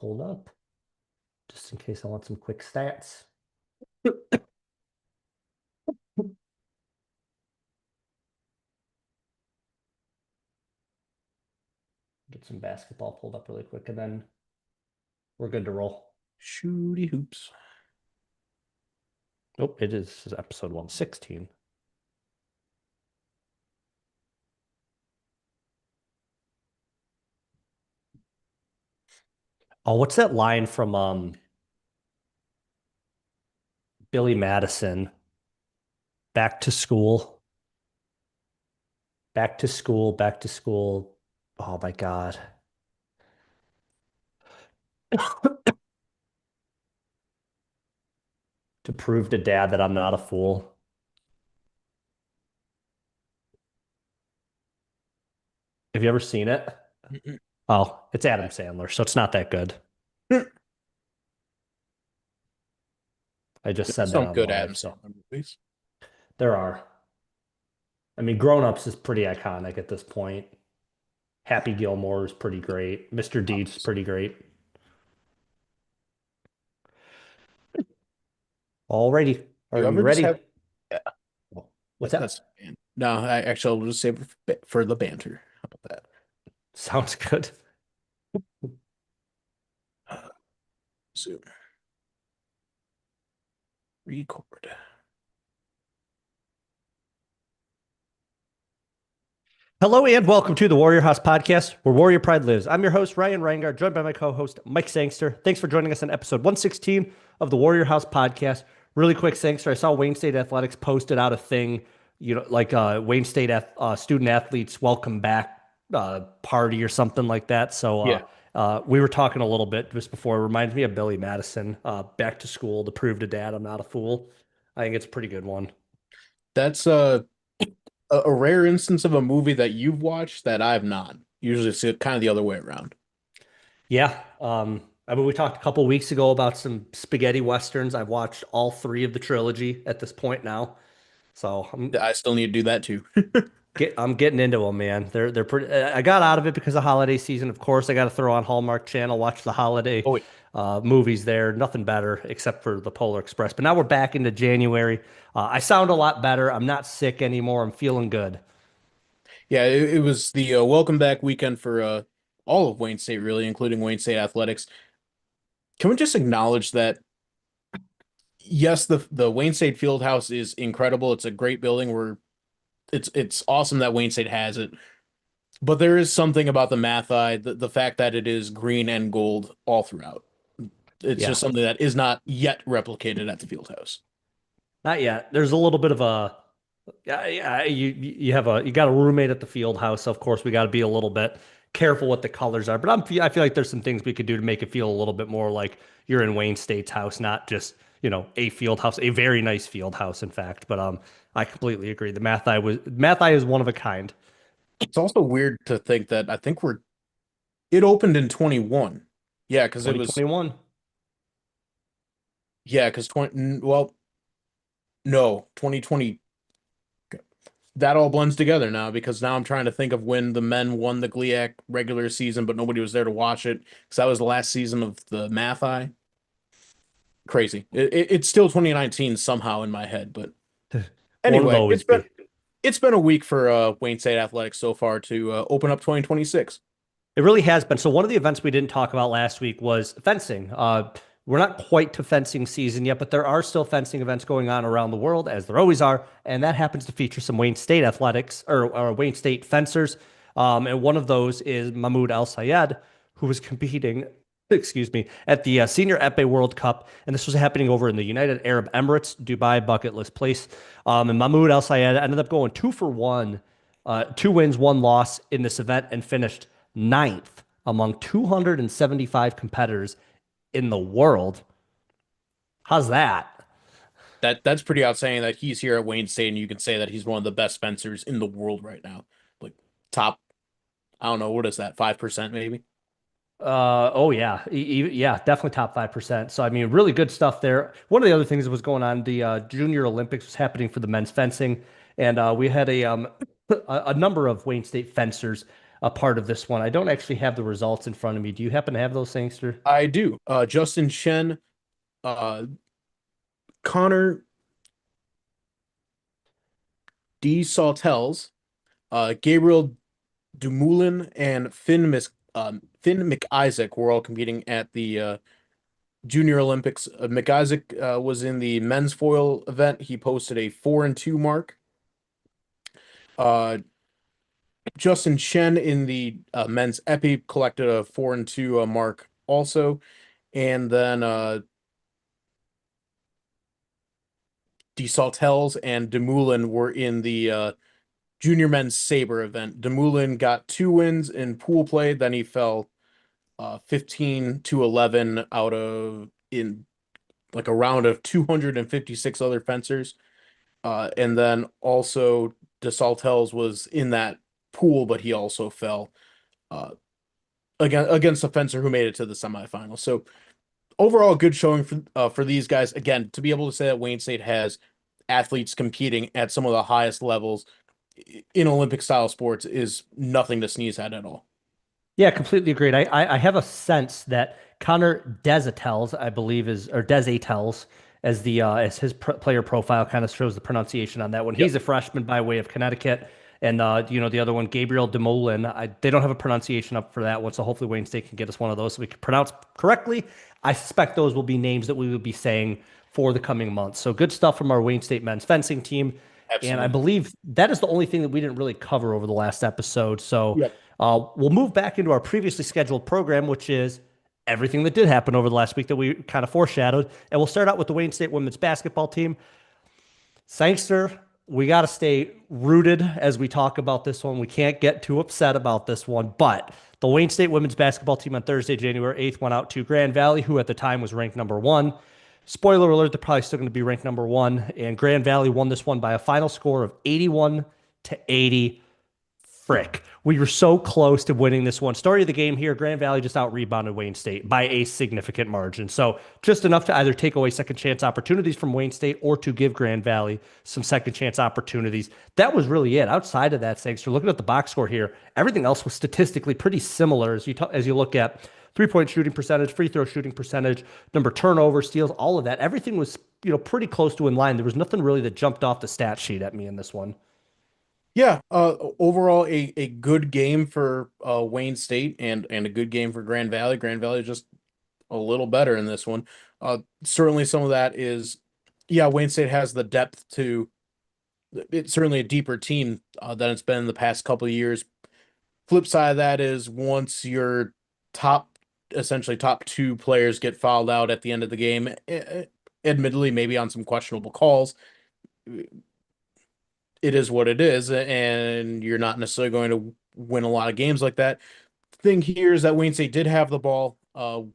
Hold up, just in case I want some quick stats. Get some basketball pulled up really quick, and then we're good to roll. Shooty hoops. Oh, it is episode 116. Oh, what's that line from Billy Madison? Back to school. Back to school, back to school. Oh my God. To prove to dad that I'm not a fool. Have you ever seen it? Mm-mm. Oh, it's Adam Sandler, so it's not that good. I just said There's that some on good Adam live, so Sandler movies. there are. I mean, Grown Ups is pretty iconic at this point. Happy Gilmore is pretty great. Mr. Deeds is pretty great. Alrighty. You Are you ever just have? ready? Yeah, What's that? that's no. I actually will just save it for the banter. How about that? Sounds good. Zoom record. Hello and welcome to the Warrior House Podcast, where Warrior Pride lives. I'm your host, Ryan Reingard, joined by my co-host, Mike Sangster. Thanks for joining us on episode 116 of the Warrior House Podcast. Really quick, Sangster, I saw Wayne State Athletics posted out a thing, like Wayne State student athletes welcome back party or something like that. So Yeah, we were talking a little bit just before. It reminds me of Billy Madison, back to school to prove to dad I'm not a fool. I think it's a pretty good one. that's a rare instance of a movie that you've watched that I've not. Usually it's kind of the other way around. Yeah. I mean, we talked a couple weeks ago about some spaghetti westerns. I've watched all three of the trilogy at this point now. So I still need to do that too. I'm getting into them, man. They're pretty. I got out of it because of holiday season. Of course, I got to throw on Hallmark Channel, watch the holiday Oh wait, movies there. Nothing better except for the Polar Express. But now we're back into January. I sound a lot better. I'm not sick anymore. I'm feeling good. yeah, it was the welcome back weekend for all of Wayne State, really, including Wayne State athletics. Can we just acknowledge that? Yes, the Wayne State Fieldhouse is incredible. It's a great building where it's awesome that Wayne State has it. But there is something about the Mathi, the fact that it is green and gold all throughout. It's Yeah, just something that is not yet replicated at the Fieldhouse. not yet. There's a little bit of a yeah, yeah. You got a roommate at the field house. So of course, we got to be a little bit careful what the colors are. But I feel like there's some things we could do to make it feel a little bit more like you're in Wayne State's house, not just a field house, a very nice field house, in fact. But I completely agree. The Mathi is one of a kind. It's also weird to think that I think it opened in 21. Yeah, because it was 2021. yeah, because 20 well, no, 2020 that all blends together now because now I'm trying to think of when the men won the GLIAC regular season, but nobody was there to watch it because that was the last season of the Mathi. Crazy. It's still 2019 somehow in my head, but One of anyway, always be. it's been a week for Wayne State Athletics so far to open up 2026. It really has been. So one of the events we didn't talk about last week was fencing. We're not quite to fencing season yet, but there are still fencing events going on around the world, as there always are, and that happens to feature some Wayne State athletics or Wayne State fencers. And one of those is Mahmoud El Sayed, who was competing, excuse me, at the Senior Epee World Cup, and this was happening over in the United Arab Emirates, Dubai bucket list place. And Mahmoud El Sayed ended up going 2 for 1, 2 wins, 1 loss in this event, and finished ninth among 275 competitors in the world. How's that? That's pretty outstanding that he's here at Wayne State and you can say that he's one of the best fencers in the world right now. Like top, I don't know, what is that, 5% maybe? Oh yeah, yeah, definitely top 5%. So I mean, really good stuff there. One of the other things that was going on, the Junior Olympics was happening for the men's fencing, and we had a number of Wayne State fencers a part of this one. I don't actually have the results in front of me. Do you happen to have those, Sangster? I do. Justin Shen, uh, Connor D. Sawtells, Gabriel Dumoulin, and Finn McIsaac were all competing at the Junior Olympics. McIsaac was in the men's foil event. He posted a 4-2 mark. Uh, Justin Shen in the men's epi collected a 4-2 mark also, and then DeSaltels and Dumoulin were in the junior men's saber event. Dumoulin got 2 wins in pool play, then he fell 15-11 out of in like a round of 256 other fencers. And then also DeSaltels was in that pool, but he also fell uh, against a fencer who made it to the semifinals. So overall, good showing for these guys. Again, to be able to say that Wayne State has athletes competing at some of the highest levels in Olympic style sports is nothing to sneeze at all. Yeah, completely agreed. I have a sense that Connor Desatels, I believe is or Desatels, as the as his player profile kind of shows the pronunciation on that one. Yep. He's a freshman by way of Connecticut, and the other one, Gabriel Demoulin. They don't have a pronunciation up for that one, so hopefully Wayne State can get us one of those so we can pronounce correctly. I suspect those will be names that we will be saying for the coming months. So good stuff from our Wayne State men's fencing team. And I Absolutely. believe that is the only thing that we didn't really cover over the last episode. So Yep. we'll move back into our previously scheduled program, which is everything that did happen over the last week that we kind of foreshadowed. And we'll start out with the Wayne State women's basketball team. Sangster, we got to stay rooted as we talk about this one. We can't get too upset about this one, but the Wayne State women's basketball team on Thursday, January 8th, went out to Grand Valley, who at the time was ranked number one. Spoiler alert, they're probably still going to be ranked number one. And Grand Valley won this one by a final score of 81-80. Frick. We were so close to winning this one. Story of the game here, Grand Valley just out rebounded Wayne State by a significant margin. So just enough to either take away second chance opportunities from Wayne State or to give Grand Valley some second chance opportunities. That was really it. Outside of that, thanks for looking at the box score here, everything else was statistically pretty similar as you look at three-point shooting percentage, free throw shooting percentage, number turnover, steals, all of that. Everything was, pretty close to in line. There was nothing really that jumped off the stat sheet at me in this one. Yeah, overall a good game for Wayne State and a good game for Grand Valley. Grand Valley just a little better in this one. Certainly some of that is, yeah, Wayne State has the depth to it's certainly a deeper team than it's been in the past couple of years. Flip side of that is once your essentially top two players get fouled out at the end of the game, admittedly maybe on some questionable calls, it is what it is, and you're not necessarily going to win a lot of games like that. Thing here is that Wayne State did have the ball on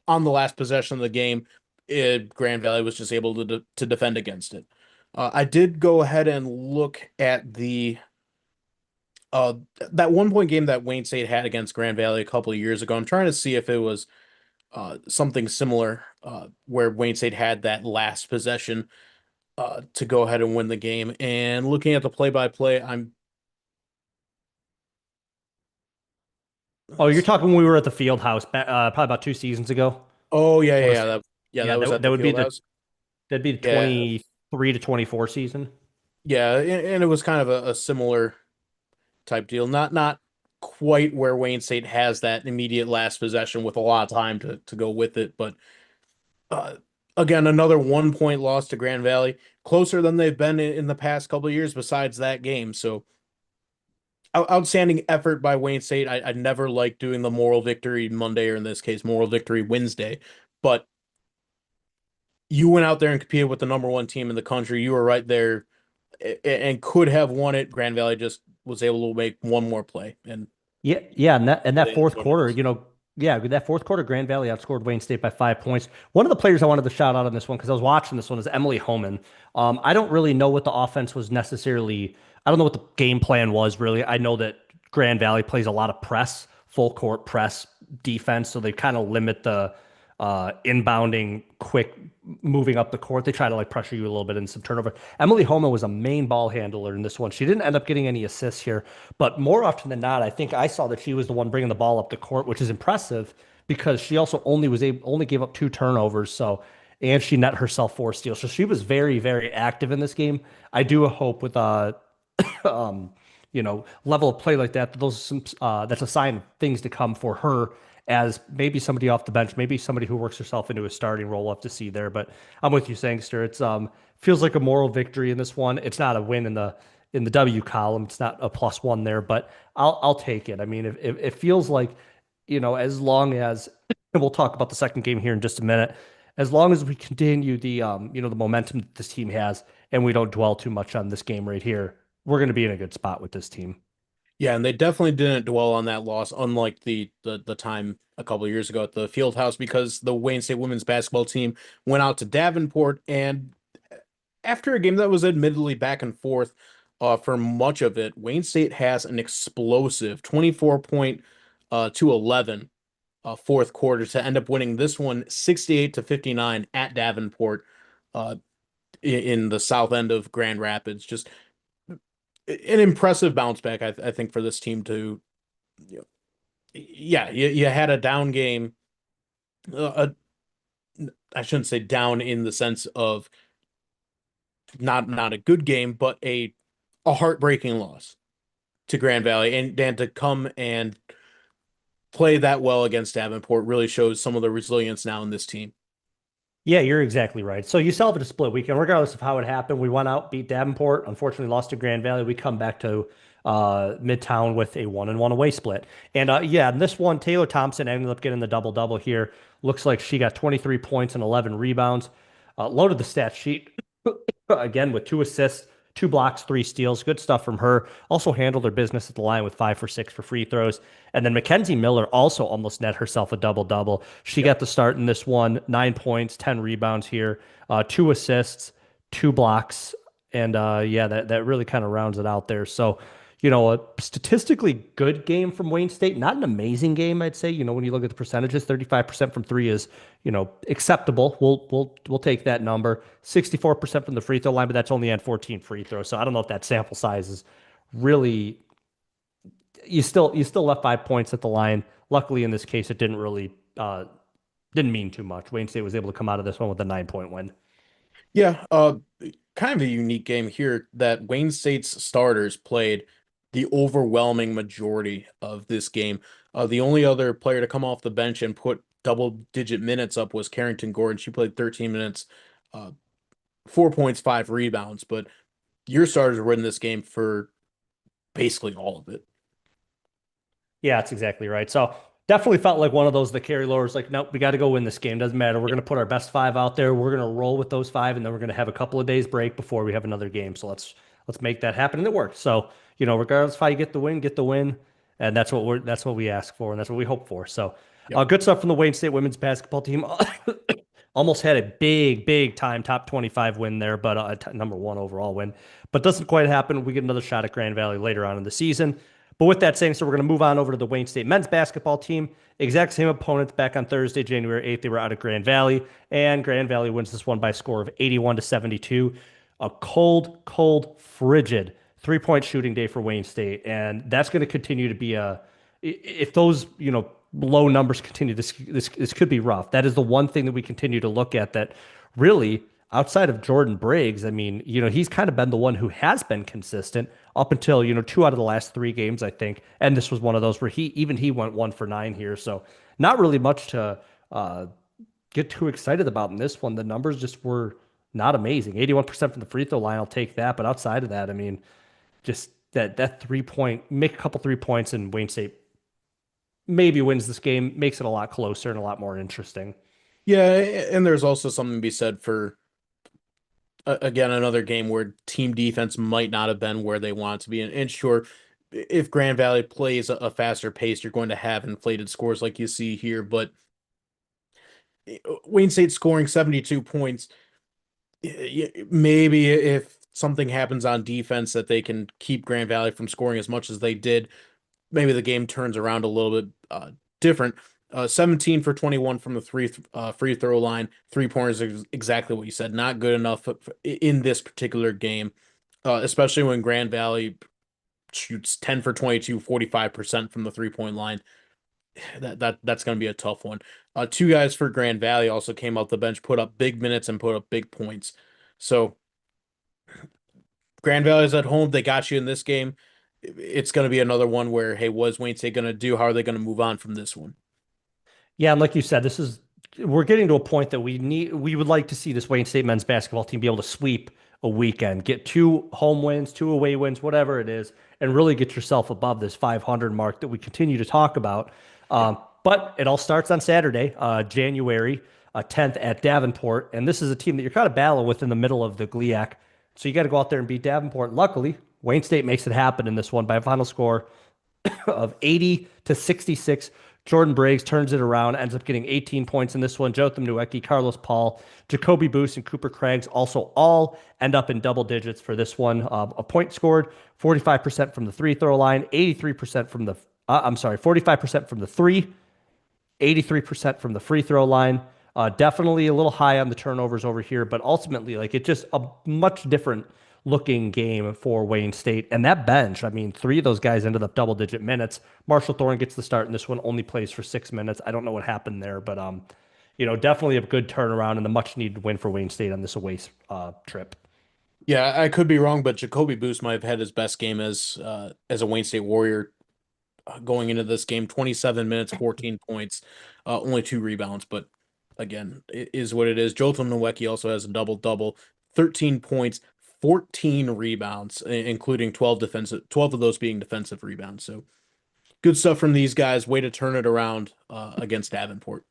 the last possession of the game. Grand Valley was just able to defend against it. I did go ahead and look at the that 1 point game that Wayne State had against Grand Valley a couple of years ago. I'm trying to see if it was something similar where Wayne State had that last possession to go ahead and win the game. And looking at the play-by-play, Oh, you're talking when we were at the field house, probably about 2 seasons ago. oh yeah, That yeah, was, yeah, yeah, that was at that the would be field house. that'd be the Yeah, 23 to 24 season. yeah, and it was kind of a similar type deal. Not quite where Wayne State has that immediate last possession with a lot of time to go with it, but uh, again, another 1 point loss to Grand Valley, closer than they've been in the past couple of years. Besides that game, so outstanding effort by Wayne State. I never like doing the moral victory Monday, or in this case, moral victory Wednesday, but you went out there and competed with the number one team in the country. You were right there and could have won it. Grand Valley just was able to make one more play, and Yeah, yeah, and that it is fourth what it quarter, is. yeah, that fourth quarter, Grand Valley outscored Wayne State by 5 points. One of the players I wanted to shout out on this one because I was watching this one is Emily Homan. I don't really know what the offense was necessarily. I don't know what the game plan was really. I know that Grand Valley plays a lot of press, full court press defense, so they kind of limit inbounding, quick, moving up the court. They try to like pressure you a little bit in some turnover. Emily Homa was a main ball handler in this one. She didn't end up getting any assists here, but more often than not, I think I saw that she was the one bringing the ball up the court, which is impressive because she also only gave up 2 turnovers. So and she net herself 4 steals. So she was very, very active in this game. I do hope with um, level of play like that, that's a sign of things to come for her as maybe somebody off the bench, maybe somebody who works herself into a starting role. We'll have to see there. But I'm with you, Sangster. It's feels like a moral victory in this one. It's not a win in the W column. It's not a +1 there, but I'll take it. I mean, if it feels like, as long as and we'll talk about the second game here in just a minute, as long as we continue the momentum that this team has and we don't dwell too much on this game right here, we're going to be in a good spot with this team. Yeah, and they definitely didn't dwell on that loss, unlike the time a couple of years ago at the field house, because the Wayne State women's basketball team went out to Davenport, and after a game that was admittedly back and forth for much of it, Wayne State has an explosive 24 point to 11 fourth quarter to end up winning this one 68-59 at Davenport uh, in the south end of Grand Rapids. Just an impressive bounce back, I think, for this team to, you know, yeah, you had a down game. I shouldn't say down in the sense of not a good game, but a heartbreaking loss to Grand Valley, and to come and play that well against Davenport really shows some of the resilience now in this team. Yeah, you're exactly right. So you salvaged a split weekend, regardless of how it happened. We went out, beat Davenport, unfortunately lost to Grand Valley. We come back to Midtown with a 1-1 away split. And yeah, in this one, Taylor Thompson ended up getting the double double here. Looks like she got 23 points and 11 rebounds. Loaded the stat sheet again with 2 assists, 2 blocks, 3 steals. Good stuff from her. Also handled her business at the line with 5 for 6 for free throws. And then Mackenzie Miller also almost net herself a double double. She got the start in this one, 9 points, 10 rebounds here, 2 assists, 2 blocks. And yeah, that really kind of rounds it out there. So, a statistically good game from Wayne State. Not an amazing game, I'd say. When you look at the percentages, 35% from three is, acceptable. We'll take that number. 64% from the free throw line, but that's only on 14 free throws. So I don't know if that sample size is really. You still left 5 points at the line. Luckily, in this case, it didn't mean too much. Wayne State was able to come out of this one with a 9 point win. Yeah, kind of a unique game here that Wayne State's starters played the overwhelming majority of this game. The only other player to come off the bench and put double-digit minutes up was Carrington Gordon. She played 13 minutes, uh, 4 points, 5 rebounds. But your starters were in this game for basically all of it. Yeah, that's exactly right. So definitely felt like one of those that Carrie Lower's like, nope, we got to go win this game. Doesn't matter. We're going to put our best five out there. We're going to roll with those five, and then we're going to have a couple of days break before we have another game. So let's make that happen, and it worked. So regardless of how you get the win, and that's what we ask for, and that's what we hope for. So Yep. good stuff from the Wayne State women's basketball team. Almost had a big time top 25 win there, but number one overall win. But doesn't quite happen. We get another shot at Grand Valley later on in the season. But with that saying, so we're going to move on over to the Wayne State men's basketball team. Exact same opponents back on Thursday, January 8th. They were out at Grand Valley, and Grand Valley wins this one by a score of 81-72. A cold, frigid 3 point shooting day for Wayne State, and that's going to continue to be if those low numbers continue. This could be rough. That is the one thing that we continue to look at that really outside of Jordan Briggs, I mean, he's kind of been the one who has been consistent up until, 2 out of the last 3 games, I think. And this was one of those where he went 1 for 9 here. So not really much to get too excited about in this one. The numbers just were not amazing. 81% from the free throw line, I'll take that. But outside of that, I mean, just that 3 point, make a couple 3 points and Wayne State maybe wins this game, makes it a lot closer and a lot more interesting. Yeah, and there's also something to be said for again another game where team defense might not have been where they want to be. And sure, if Grand Valley plays a faster pace, you're going to have inflated scores like you see here. But Wayne State scoring 72 points, maybe if something happens on defense that they can keep Grand Valley from scoring as much as they did, maybe the game turns around a little bit different. 17 for 21 from the free throw line. 3 pointers is exactly what you said. Not good enough in this particular game, especially when Grand Valley shoots 10 for 22, 45% from the 3-point line. That's going to be a tough one. Two guys for Grand Valley also came out the bench, put up big minutes and put up big points. So Grand Valley's at home. They got you in this game. It's going to be another one where, hey, what is Wayne State going to do? How are they going to move on from this one? Yeah, and like you said, we're getting to a point that we would like to see this Wayne State men's basketball team be able to sweep a weekend, get 2 home wins, 2 away wins, whatever it is, and really get yourself above this 500 mark that we continue to talk about. But it all starts on Saturday, January 10th at Davenport, and this is a team that you're kind of battling with in the middle of the GLIAC. So you got to go out there and beat Davenport. Luckily, Wayne State makes it happen in this one by a final score of 80-66. Jordan Briggs turns it around, ends up getting 18 points in this one. Jotham Nowicki, Carlos Paul, Jacoby Boost, and Cooper Craigs also all end up in double digits for this one. A point scored, 45% from the free throw line, 83% from the, 45% from the three, 83% from the free throw line. Definitely a little high on the turnovers over here, but ultimately, like it's just a much different looking game for Wayne State. And that bench, I mean, three of those guys ended up double digit minutes. Marshall Thorne gets the start in this one, only plays for 6 minutes. I don't know what happened there, but definitely a good turnaround and a much needed win for Wayne State on this away trip. Yeah, I could be wrong, but Jacoby Boost might have had his best game as a Wayne State Warrior going into this game. 27 minutes, 14 points, only 2 rebounds, but again, it is what it is. Jotham Nowicki also has a double-double, 13 points, 14 rebounds, including 12 of those being defensive rebounds. So good stuff from these guys. Way to turn it around against Davenport.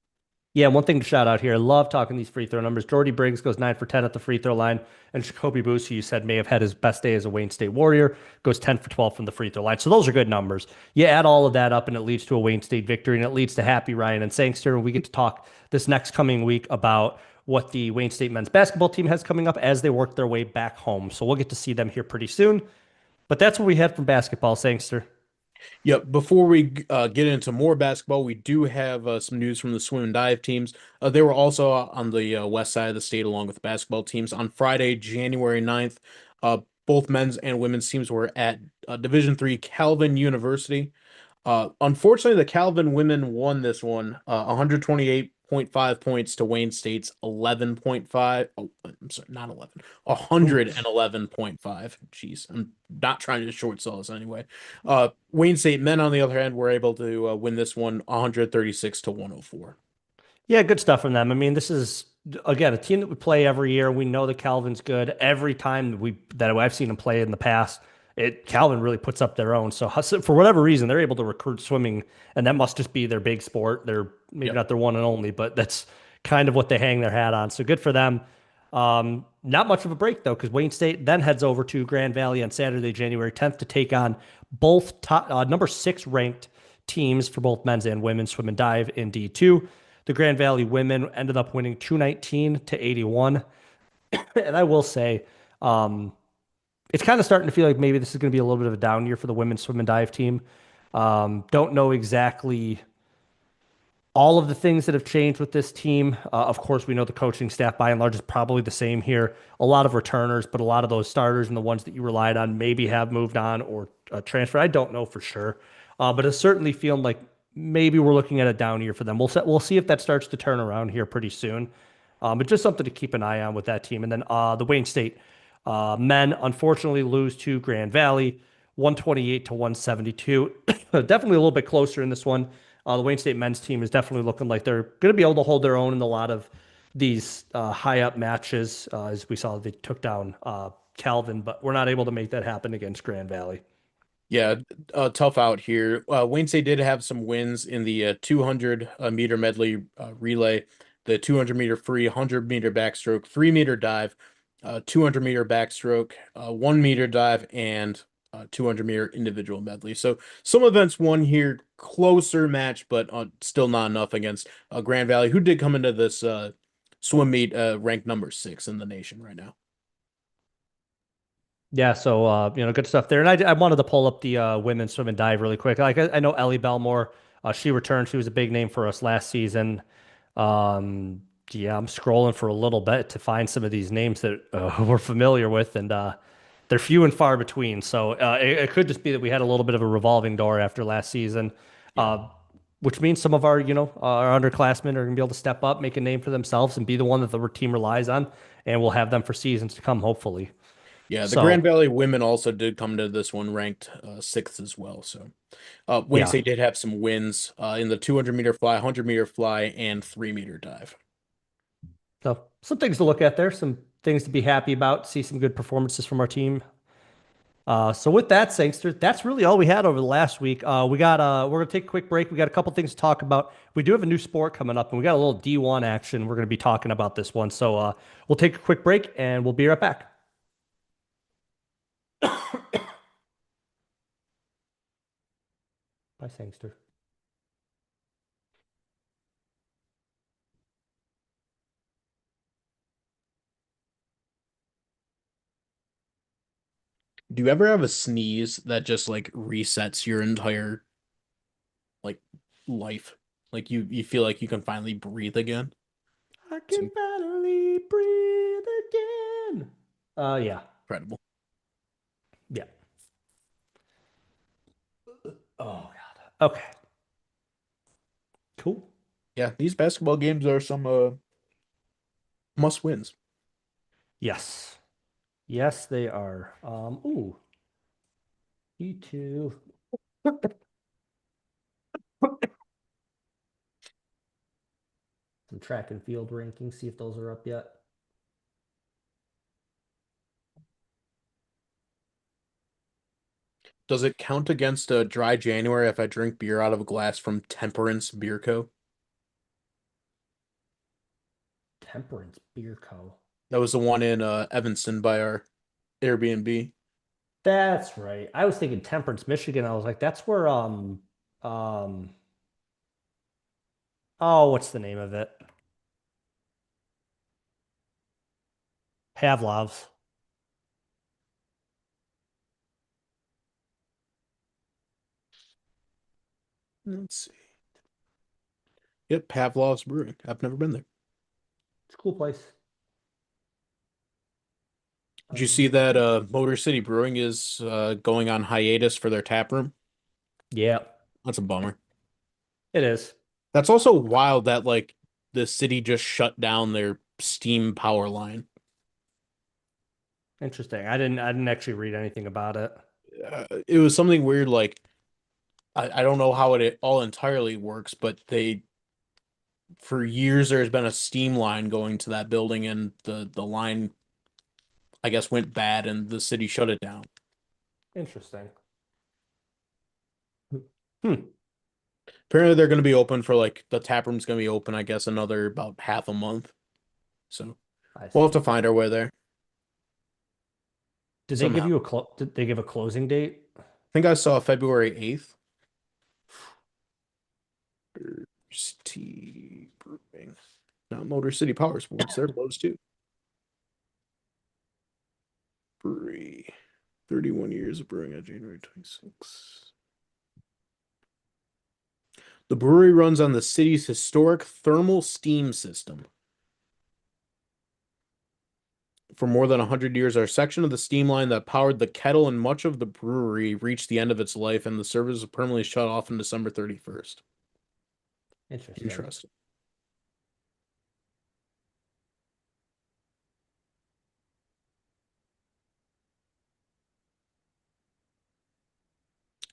Yeah, one thing to shout out here. I love talking these free throw numbers. Jordy Briggs goes 9 for 10 at the free throw line. And Jacoby Boost, who you said may have had his best day as a Wayne State Warrior, goes 10 for 12 from the free throw line. So those are good numbers. You add all of that up, and it leads to a Wayne State victory, and it leads to Happy Ryan and Sangster. We get to talk this next coming week about what the Wayne State men's basketball team has coming up as they work their way back home. So we'll get to see them here pretty soon. But that's what we had from basketball, Sangster. Yep. Before we get into more basketball, we do have some news from the swim and dive teams. They were also on the west side of the state along with the basketball teams on Friday, January 9th. Both men's and women's teams were at Division III Calvin University. Unfortunately, the Calvin women won this one, 128.5 points to Wayne State's 11.5. Oh, I'm sorry, not 11, 111.5. Jeez, I'm not trying to short sell this anyway. Wayne State men, on the other hand, were able to win this one 136 to 104. Yeah, good stuff from them. I mean, this is again a team that we play every year. We know that Calvin's good. Every time that I've seen them play in the past, Calvin really puts up their own. So for whatever reason, they're able to recruit swimming, and that must just be their big sport. They're maybe not their one and only, but that's kind of what they hang their hat on. So good for them. Not much of a break though, because Wayne State then heads over to Grand Valley on Saturday, January 10th, to take on both number 6 ranked teams for both men's and women's swim and dive in D2. The Grand Valley women ended up winning 219 to 81. And I will say, it's kind of starting to feel like maybe this is going to be a little bit of a down year for the women's swim and dive team. Don't know exactly all of the things that have changed with this team. Of course, we know the coaching staff by and large is probably the same here. A lot of returners, but a lot of those starters and the ones that you relied on maybe have moved on or transferred. I don't know for sure. But it's certainly feeling like maybe we're looking at a down year for them. We'll see if that starts to turn around here pretty soon. But just something to keep an eye on with that team. And then the Wayne State men unfortunately lose to Grand Valley, 128 to 172. Definitely a little bit closer in this one. The Wayne State men's team is definitely looking like they're going to be able to hold their own in a lot of these high up matches. As we saw, they took down Calvin, but we're not able to make that happen against Grand Valley. Yeah, tough out here. Wayne State did have some wins in the 200 meter medley relay, the 200 meter free, 100-meter backstroke, 3-meter dive, 200-meter backstroke, 1-meter dive, and 200-meter individual medley. So some events won here, closer match, but still not enough against Grand Valley, who did come into this swim meet ranked number 6 in the nation right now. Yeah, so good stuff there. And I wanted to pull up the women's swim and dive really quick. Like I know Ellie Belmore She returned. She was a big name for us last season. Um, yeah, I'm scrolling for a little bit to find some of these names that we're familiar with, and they're few and far between. So it could just be that we had a little bit of a revolving door after last season, Yeah. which means some of our, our underclassmen are going to be able to step up, make a name for themselves, and be the one that the team relies on, and we'll have them for seasons to come, hopefully. Yeah, the Grand So Valley women also did come to this one ranked sixth as well. So Wayne yeah, State did have some wins in the 200-meter fly, 100-meter fly, and 3-meter dive. so some things to look at there, some things to be happy about, see some good performances from our team. So with that, Sangster, that's really all we had over the last week. We're gonna take a quick break. We got a couple things to talk about. We do have a new sport coming up, and we got a little D1 action. We're gonna be talking about this one. So we'll take a quick break, and we'll be right back. Bye, Sangster. Do you ever have a sneeze that just like resets your entire like life? Like you feel like you can finally breathe again? I It's can finally breathe again. Yeah, incredible. yeah. Oh God. Okay. Cool. Yeah, these basketball games are some must wins. Yes. Yes, they are. Ooh. E2. Some track and field rankings. See if those are up yet. Does it count against a dry January if I drink beer out of a glass from Temperance Beer Co? Temperance Beer Co. That was the one in Evanston by our Airbnb. That's right. I was thinking Temperance, Michigan. I was like, that's where um oh, what's the name of it? Pavlov's. Let's see. Yep, Pavlov's Brewing. I've never been there. It's a cool place. Did you see Um, that Motor City Brewing is going on hiatus for their tap room? yeah, That's a bummer. it is. That's also wild that like the city just shut down their steam power line. Interesting. I didn't actually read anything about it. It was something weird like I don't know how it all entirely works, but they for years there's been a steam line going to that building and the line I guess went bad and the city shut it down. Interesting. Hmm. Apparently they're going to be open for like the tap room's going to be open I guess another about half a month. So I we'll have to see. find our way there Did they give somehow. you did they give a closing date? I think I saw February 8th. City Brewing. Not Motor City Power Sports. They're closed too. Brewery. 31 years of brewing on January 26th. The brewery runs on the city's historic thermal steam system. For more than 100 years, our section of the steam line that powered the kettle and much of the brewery reached the end of its life, and the service was permanently shut off on December 31st. Interesting. Interesting.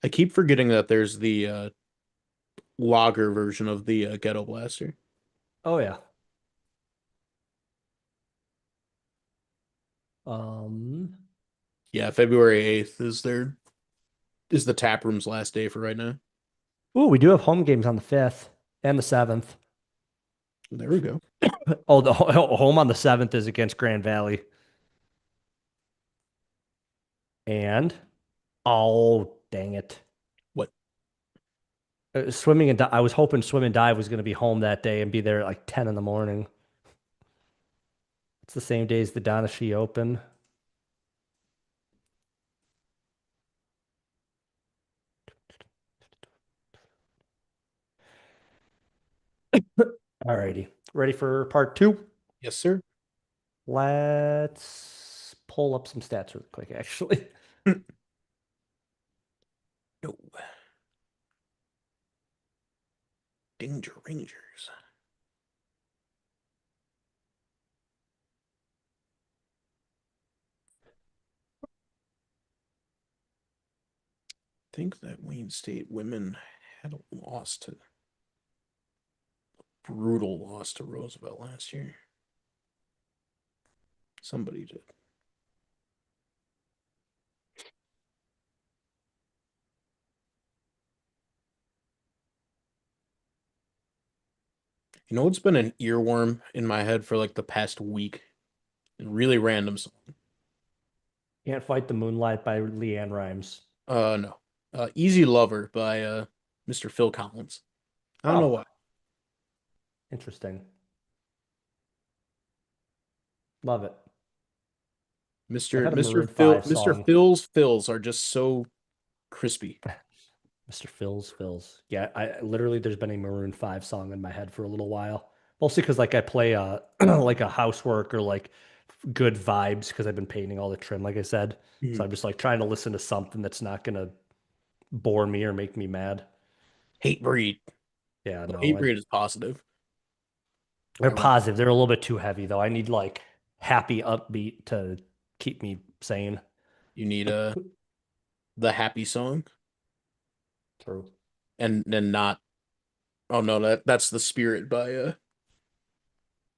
I keep forgetting that there's the lager version of the Ghetto Blaster. Oh yeah. Um. Yeah, February 8th is the tap room's last day for right now. Ooh, we do have home games on the 5th and the 7th. There we go. Oh, the home on the 7th is against Grand Valley. And oh, dang it. What? Swimming and I was hoping swim and dive was going to be home that day and be there at like 10 in the morning. It's the same day as the Donaghshee Open. Alrighty. Ready for part two? Yes, sir. Let's pull up some stats real quick, actually. No. Danger Rangers. I think that Wayne State women had a brutal loss to Roosevelt last year. Somebody did. You know, it's been an earworm in my head for like the past week. A really random song. Can't Fight the Moonlight by Leanne Rimes. No. Easy Lover by Mr. Phil Collins. I don't know Oh, why. interesting. Love it. I've Mr. had a Mr. Maroon Phil 5 Mr. song. Phil's fills are just so crispy. Mr. Phil's. Yeah, I literally there's been a Maroon 5 song in my head for a little while. Mostly because like I play like a housework or like good vibes because I've been painting all the trim, like I said. So Mhm. I'm just like trying to listen to something that's not gonna bore me or make me mad. Hate breed. Yeah, Well, no, hate breed is positive. they're I won't. positive. They're a little bit too heavy though. I need like happy, upbeat to keep me sane. You need the happy song True. and not. Oh no, that's the spirit by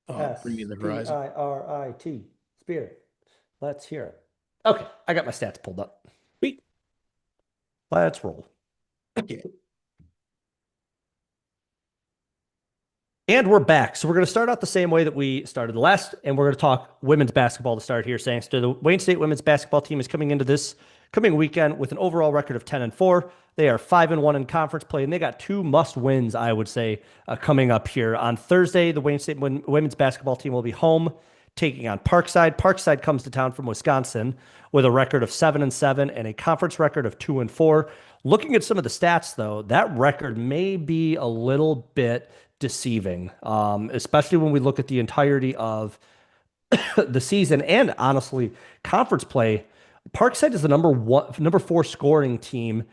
Bring Me the Horizon. Spirit. Spirit. Let's hear it. Okay, I got my stats pulled up. Wait. Let's roll. Yeah. And we're back. So we're going to start out the same way that we started the last, and we're going to talk women's basketball to start here. Thanks to the Wayne State women's basketball team is coming into this coming weekend with an overall record of 10-4. They are 5-1 in conference play, and they got two must wins, I would say, coming up here on Thursday. The Wayne State women's basketball team will be home taking on Parkside. Parkside comes to town from Wisconsin with a record of 7-7 and a conference record of 2-4. Looking at some of the stats, though, that record may be a little bit deceiving, especially when we look at the entirety of the season and honestly conference play. Parkside is the number four scoring team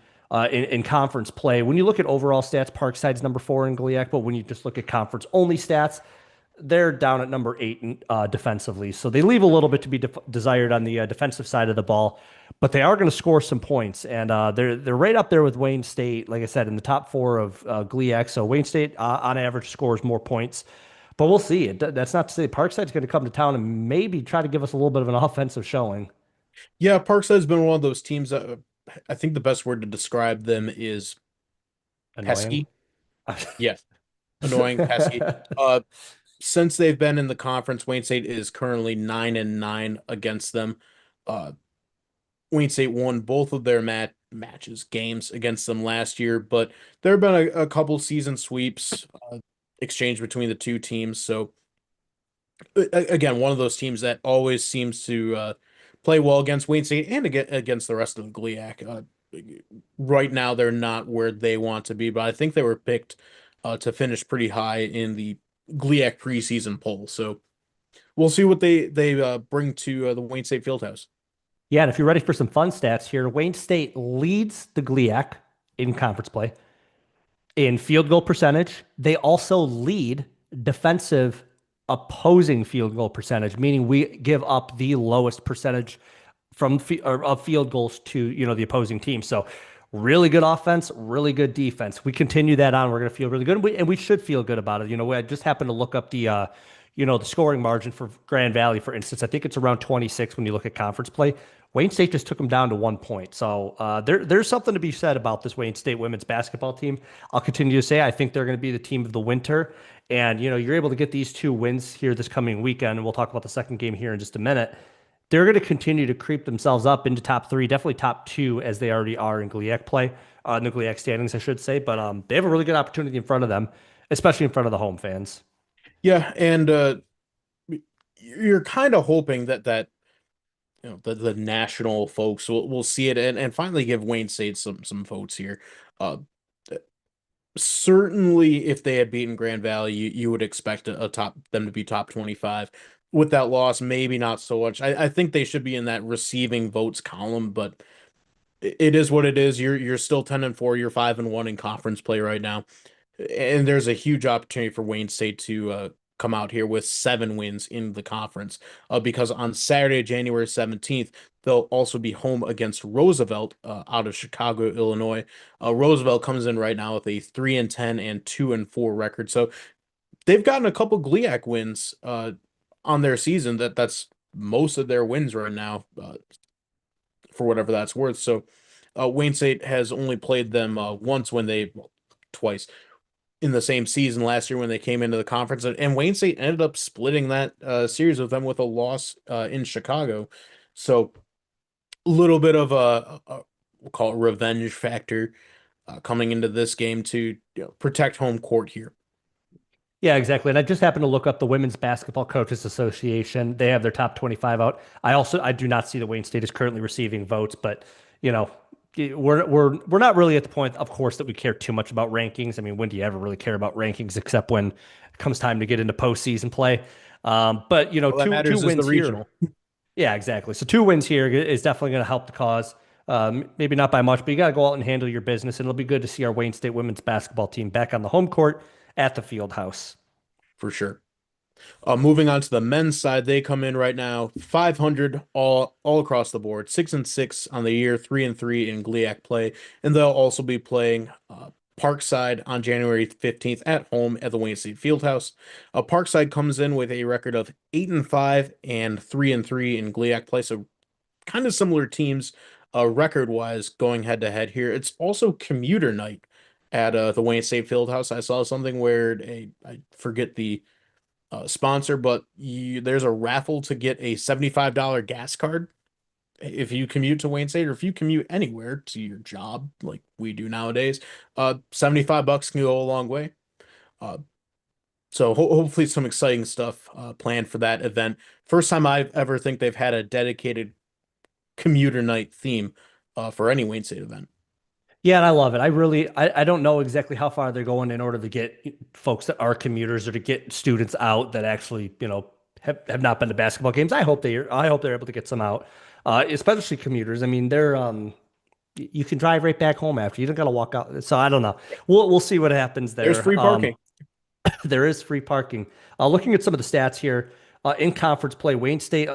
in conference play. When you look at overall stats, Parkside's number four in GLIAC, but when you just look at conference only stats, they're down at number eight defensively. So they leave a little bit to be desired on the defensive side of the ball, but they are going to score some points. And they're right up there with Wayne State, like I said, in the top four of GLIAC. So Wayne State, on average, scores more points. But we'll see. That's not to say Parkside's going to come to town and maybe try to give us a little bit of an offensive showing. Yeah, Parkside's been one of those teams that I think the best word to describe them is Annoying. pesky. Yes, annoying, pesky. Uh, since they've been in the conference, Wayne State is currently 9-9 against them. Uh, Wayne State won both of their games against them last year, but there have been a couple season sweeps exchanged between the two teams. So again, one of those teams that always seems to play well against Wayne State and against the rest of the GLIAC. Right now, they're not where they want to be, but I think they were picked to finish pretty high in the GLIAC preseason poll. So we'll see what they bring to the Wayne State Fieldhouse. Yeah, and if you're ready for some fun stats here, Wayne State leads the GLIAC in conference play in field goal percentage. They also lead defensive opposing field goal percentage, meaning we give up the lowest percentage of field goals to the opposing team. So really good offense, really good defense. We continue that on. We're going to feel really good, and we should feel good about it. I just happened to look up the scoring margin for Grand Valley, for instance. I think it's around 26 when you look at conference play. Wayne State just took them down to 1 point. So there's something to be said about this Wayne State women's basketball team. I'll continue to say I think they're going to be the team of the winter. And, you're able to get these two wins here this coming weekend. And we'll talk about the second game here in just a minute. They're going to continue to creep themselves up into top three, definitely top two, as they already are in GLIAC play, in the GLIAC standings, I should say. But they have a really good opportunity in front of them, especially in front of the home fans. Yeah, and you're kind of hoping that the national folks will see it and finally give Wayne State some votes here. Uh, Certainly, if they had beaten Grand Valley, you would expect a top them to be top 25. With that loss, maybe not so much. I think they should be in that receiving votes column, but it is what it is. You're still 10-4. You're 5-1 in conference play right now, and there's a huge opportunity for Wayne State to come out here with 7 wins in the conference. Because on Saturday, January 17th, they'll also be home against Roosevelt out of Chicago, Illinois. Roosevelt comes in right now with a 3-10 and 2-4 record, so they've gotten a couple GLIAC wins on their season. That's most of their wins right now, for whatever that's worth. So Wayne State has only played them once when they, well, twice in the same season last year when they came into the conference, and Wayne State ended up splitting that series with them with a loss in Chicago. So a little bit of we'll call it revenge factor coming into this game to protect home court here. Yeah, exactly. And I just happened to look up the Women's Basketball Coaches Association. They have their top 25 out. I do not see that Wayne State is currently receiving votes, but you know, we're not really at the point, of course, that we care too much about rankings. I mean, when do you ever really care about rankings except when it comes time to get into postseason play? But All that two matters is the wins here. regional. Yeah, exactly. So 2 wins here is definitely going to help the cause. Maybe not by much, but you got to go out and handle your business. And it'll be good to see our Wayne State women's basketball team back on the home court at the field house. For sure. Moving on to the men's side, they come in right now 500 all across the board, 6-6 on the year, 3-3 in GLIAC play, and they'll also be playing Parkside on January 15th at home at the Wayne State Fieldhouse. Parkside comes in with a record of 8-5 and 3-3 in GLIAC play, so kind of similar teams record-wise going head to head here. It's also commuter night at the Wayne State Fieldhouse. I saw something where I forget the sponsor, but there's a raffle to get a $75 gas card if you commute to Wayne State, or if you commute anywhere to your job like we do nowadays. $75 can go a long way. Uh, so hopefully some exciting stuff planned for that event. First time I ever think they've had a dedicated commuter night theme for any Wayne State event. Yeah, and I love it. I don't know exactly how far they're going in order to get folks that are commuters or to get students out that actually, have not been to basketball games. I hope they're able to get some out, especially commuters. I mean, you can drive right back home after. You don't got to walk out. So I don't know. We'll see what happens There's there. free parking. There is free parking. Looking at some of the stats here, in conference play, Wayne State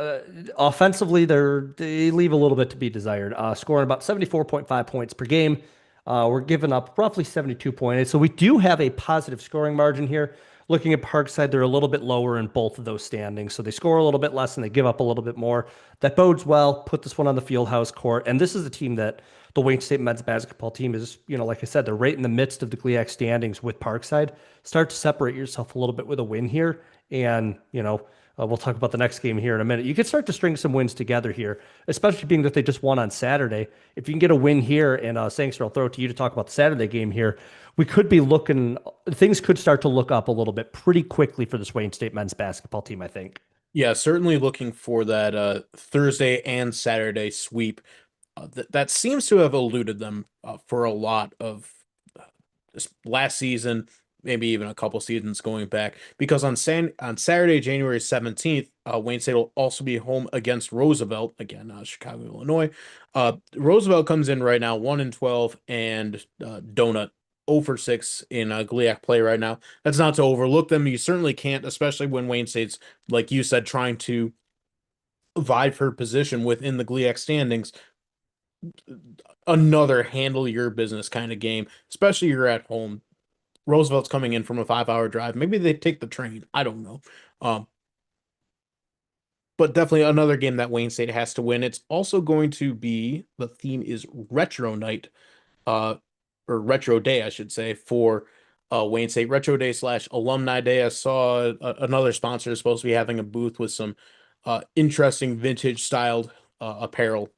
offensively they leave a little bit to be desired. Scoring about 74.5 points per game. We're giving up roughly 72.8. So we do have a positive scoring margin here. Looking at Parkside, they're a little bit lower in both of those standings. So they score a little bit less and they give up a little bit more. That bodes well. Put this one on the Fieldhouse court. And this is a team that the Wayne State men's basketball team is, like I said, they're right in the midst of the GLIAC standings with Parkside. Start to separate yourself a little bit with a win here. And, we'll talk about the next game here in a minute. You can start to string some wins together here, especially being that they just won on Saturday. If you can get a win here, and Sangster, I'll throw it to you to talk about the Saturday game here. We could be things could start to look up a little bit pretty quickly for this Wayne State men's basketball team, I think. Yeah, certainly looking for that Thursday and Saturday sweep. That seems to have eluded them for a lot of this last season, maybe even a couple seasons going back. Because on Saturday, January 17th, Wayne State will also be home against Roosevelt again, Chicago, Illinois. Roosevelt comes in right now 1-12 and Donut 0-6 in GLIAC play right now. That's not to overlook them. You certainly can't, especially when Wayne State's, like you said, trying to vie for position within the GLIAC standings. Another handle your business kind of game, especially you're at home. Roosevelt's coming in from a 5-hour drive. Maybe they take the train. I don't know. But definitely another game that Wayne State has to win. It's also going to be, the theme is Retro Night, or Retro Day, I should say, for Wayne State. Retro Day / Alumni Day. I saw another sponsor is supposed to be having a booth with some interesting vintage styled apparel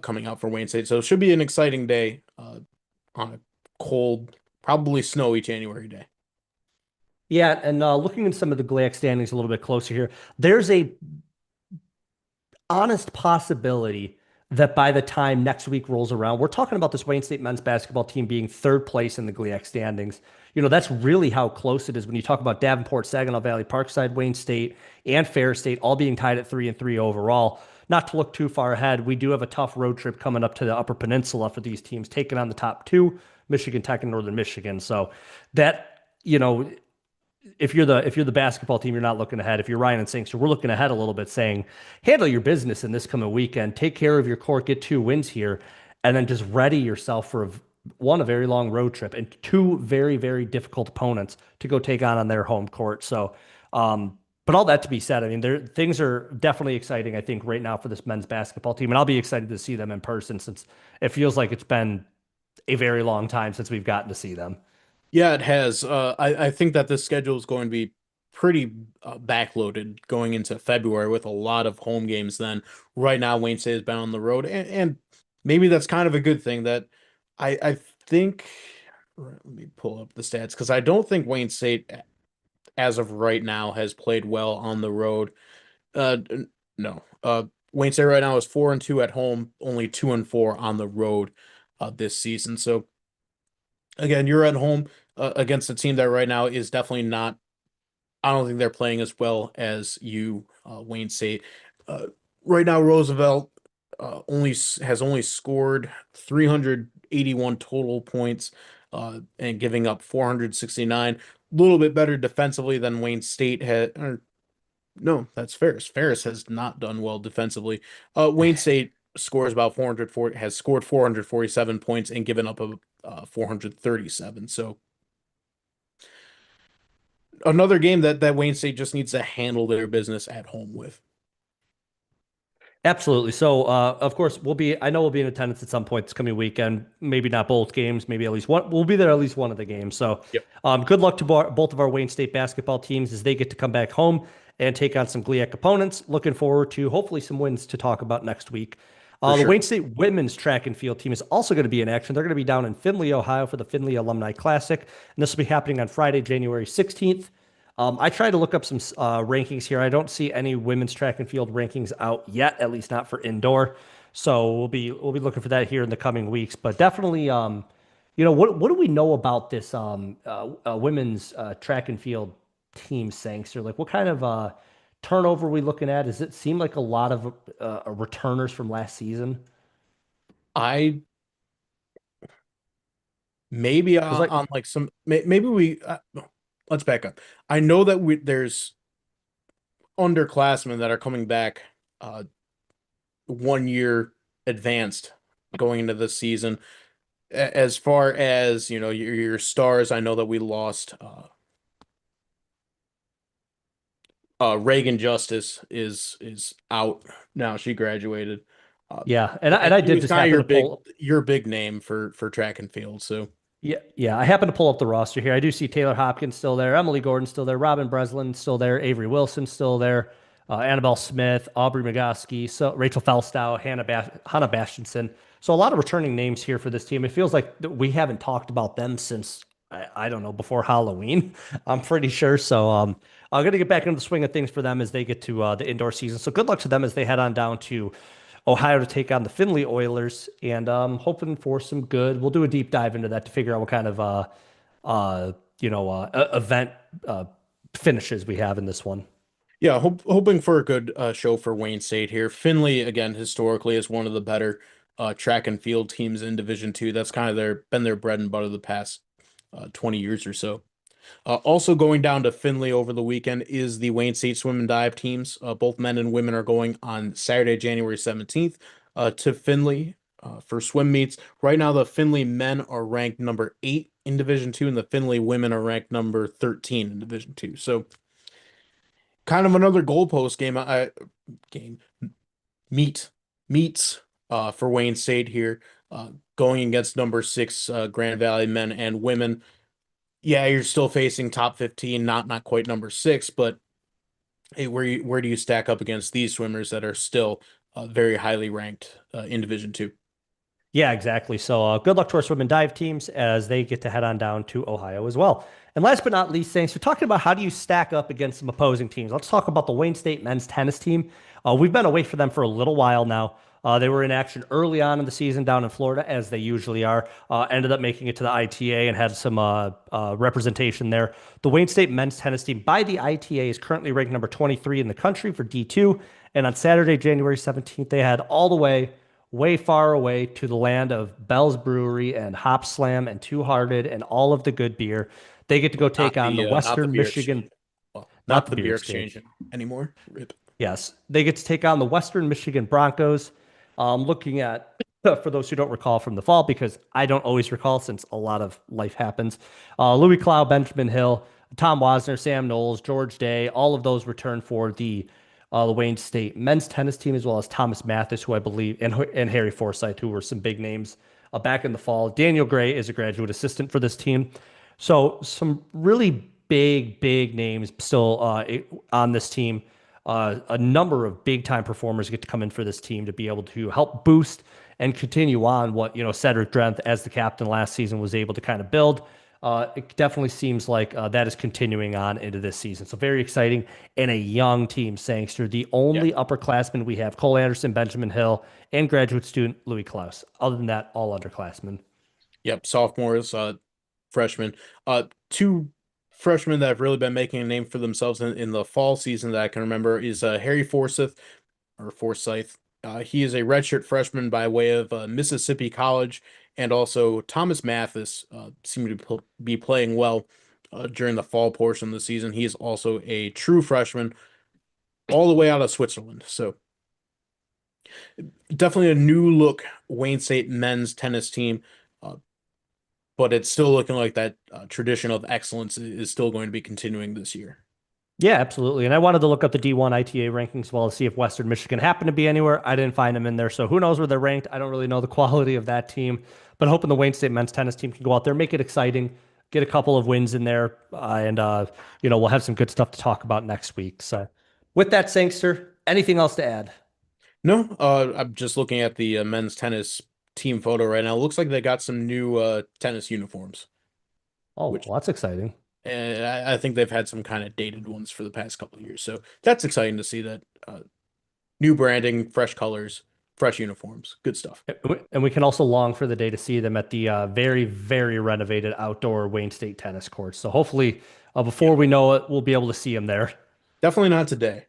coming out for Wayne State. So it should be an exciting day on a cold, probably snowy January day. Yeah, and looking at some of the GLIAC standings a little bit closer here, there's a honest possibility that by the time next week rolls around, we're talking about this Wayne State men's basketball team being third place in the GLIAC standings. That's really how close it is when you talk about Davenport, Saginaw Valley, Parkside, Wayne State, and Ferris State all being tied at 3-3 overall. Not to look too far ahead, we do have a tough road trip coming up to the Upper Peninsula for these teams, taking on the top two, Michigan Tech and Northern Michigan. So that, if you're the basketball team, you're not looking ahead. If you're Ryan and Sangster, we're looking ahead a little bit, saying, handle your business in this coming weekend, take care of your court, get 2 wins here, and then just ready yourself for a very long road trip and two very, very difficult opponents to go take on their home court. So, but all that to be said, I mean, things are definitely exciting, I think, right now for this men's basketball team, and I'll be excited to see them in person since it feels like it's been a very long time since we've gotten to see them. Yeah, it has. I think that this schedule is going to be pretty backloaded going into February with a lot of home games. Then right now, Wayne State has been on the road, and maybe that's kind of a good thing. That I think. Let me pull up the stats because I don't think Wayne State, as of right now, has played well on the road. No. Wayne State right now is 4-2 at home, only 2-4 on the road this season. So again, you're at home against a team that right now is definitely not. I don't think they're playing as well as you, Wayne State. Right now, Roosevelt has only scored 381 total points and giving up 469. A little bit better defensively than Wayne State had. No, that's Ferris. Ferris has not done well defensively. Wayne State scores about 440, has scored 447 points and given up a 437. So another game that Wayne State just needs to handle their business at home with. Absolutely. So, of course, I know we'll be in attendance at some point this coming weekend. Maybe not both games, maybe at least one. We'll be there at least one of the games. So, Yep. good luck to both of our Wayne State basketball teams as they get to come back home and take on some GLIAC opponents. Looking forward to hopefully some wins to talk about next week. For The sure. Wayne State women's track and field team is also going to be in action. They're going to be down in Findlay, Ohio for the Findlay Alumni Classic. And this will be happening on Friday, January 16th. I tried to look up some rankings here. I don't see any women's track and field rankings out yet, at least not for indoor. So we'll be looking for that here in the coming weeks. But definitely, what do we know about this women's track and field team, Sangster? Like, what kind of turnover are we looking at? Does it seem like a lot of returners from last season? I maybe Because like, on like some maybe we let's back up. I know that there's underclassmen that are coming back 1 year advanced going into this season. As far as your stars, I know that we lost Reagan Justice is out now. She graduated. yeah, and I She did was just kind happen of to pull. your big name for track and field. So Yeah, yeah. I happen to pull up the roster here. I do see Taylor Hopkins still there, Emily Gordon still there, Robin Breslin still there, Avery Wilson still there, Annabelle Smith, Aubrey McGoskey, so Rachel Felstow, Hannah Bastianson. So a lot of returning names here for this team. It feels like we haven't talked about them since I don't know, before Halloween. I'm pretty sure. So I'm gonna get back into the swing of things for them as they get to the indoor season. So good luck to them as they head on down to Ohio to take on the Findlay Oilers, and hoping for some good. We'll do a deep dive into that to figure out what kind of event finishes we have in this one. yeah, hoping for a good show for Wayne State here. Finley again historically is one of the better track and field teams in Division Two. That's kind of their bread and butter the past 20 years or so. Also going down to Findlay over the weekend is the Wayne State swim and dive teams. Both men and women are going on Saturday, January 17th, to Findlay for swim meets. Right now, the Findlay men are ranked number 8 in Division Two, and the Findlay women are ranked number 13 in Division Two. So kind of another goalpost game. Game meet meets for Wayne State here, going against number 6 Grand Valley men and women. Yeah, you're still facing top 15, not quite number 6, but hey, where do you stack up against these swimmers that are still very highly ranked in Division Two? Yeah, exactly. So good luck to our swim and dive teams as they get to head on down to Ohio as well. And last but not least, thanks for talking about how do you stack up against some opposing teams. Let's talk about the Wayne State men's tennis team. We've been away for them for a little while now. They were in action early on in the season down in Florida, as they usually are. Ended up making it to the ITA and had some representation there. The Wayne State men's tennis team by the ITA is currently ranked number 23 in the country for D2. And on Saturday, January 17th, they had all the way far away to the land of Bell's Brewery and Hop Slam and Two Hearted and all of the good beer. They get to go take on the Not the Western beer exchange. Michigan, Well, not not the the beer beer exchange. exchange anymore. Rip. Yes, they get to take on the Western Michigan Broncos. Looking at, for those who don't recall from the fall, because I don't always recall since a lot of life happens, Louis Clow, Benjamin Hill, Tom Wasner, Sam Knowles, George Day, all of those return for the Wayne State men's tennis team, as well as Thomas Mathis, who I believe, and Harry Forsyth, who were some big names back in the fall. Daniel Gray is a graduate assistant for this team. So some really big names still on this team. A number of big time performers get to come in for this team to be able to help boost and continue on what Cedric Drenth as the captain last season was able to kind of build. It definitely seems like that is continuing on into this season. So very exciting and a young team, Sangster. The Yeah. only upperclassmen we have: Cole Anderson, Benjamin Hill, and graduate student Louis Klaus. Other than that, all underclassmen. Yep. Sophomores, freshmen. Two freshmen that have really been making a name for themselves in the fall season that I can remember is Harry Forsyth. He is a redshirt freshman by way of Mississippi College, and also Thomas Mathis seemed to be playing well during the fall portion of the season. He is also a true freshman, all the way out of Switzerland. So definitely a new look Wayne State men's tennis team. But it's still looking like that tradition of excellence is still going to be continuing this year. Yeah, absolutely. And I wanted to look up the D1 ITA rankings as well to see if Western Michigan happened to be anywhere. I didn't find them in there. So who knows where they're ranked? I don't really know the quality of that team, but hoping the Wayne State men's tennis team can go out there, make it exciting, get a couple of wins in there. We'll have some good stuff to talk about next week. So with that, Sangster, anything else to add? No, I'm just looking at the men's tennis team photo right now. It looks like they got some new tennis uniforms, Oh, which well, that's exciting. and I think they've had some kind of dated ones for the past couple of years. So that's exciting to see that new branding, fresh colors, fresh uniforms, good stuff. And we can also long for the day to see them at the very renovated outdoor Wayne State tennis courts. So hopefully, before we know it, we'll be able to see them there. Definitely not today.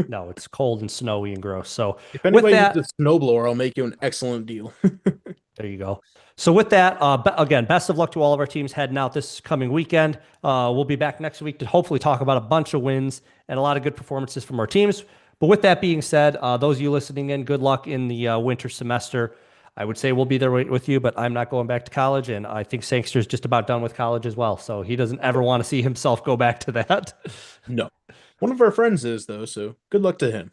No, it's cold and snowy and gross. So If with anybody needs that, a snowblower, I'll make you an excellent deal. there you go. So with that, again, best of luck to all of our teams heading out this coming weekend. We'll be back next week to hopefully talk about a bunch of wins and a lot of good performances from our teams. But with that being said, those of you listening in, good luck in the winter semester. I would say we'll be there with you, but I'm not going back to college, and I think Sangster's just about done with college as well. So he doesn't ever want to see himself go back to that. No. One of our friends is, though, so good luck to him.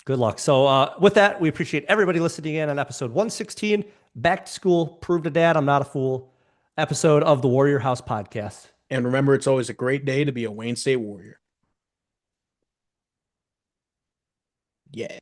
Good luck. So with that, we appreciate everybody listening in on episode 116, Back to School, Prove to Dad I'm Not a Fool, episode of the Warrior House podcast. And remember, it's always a great day to be a Wayne State Warrior. Yeah.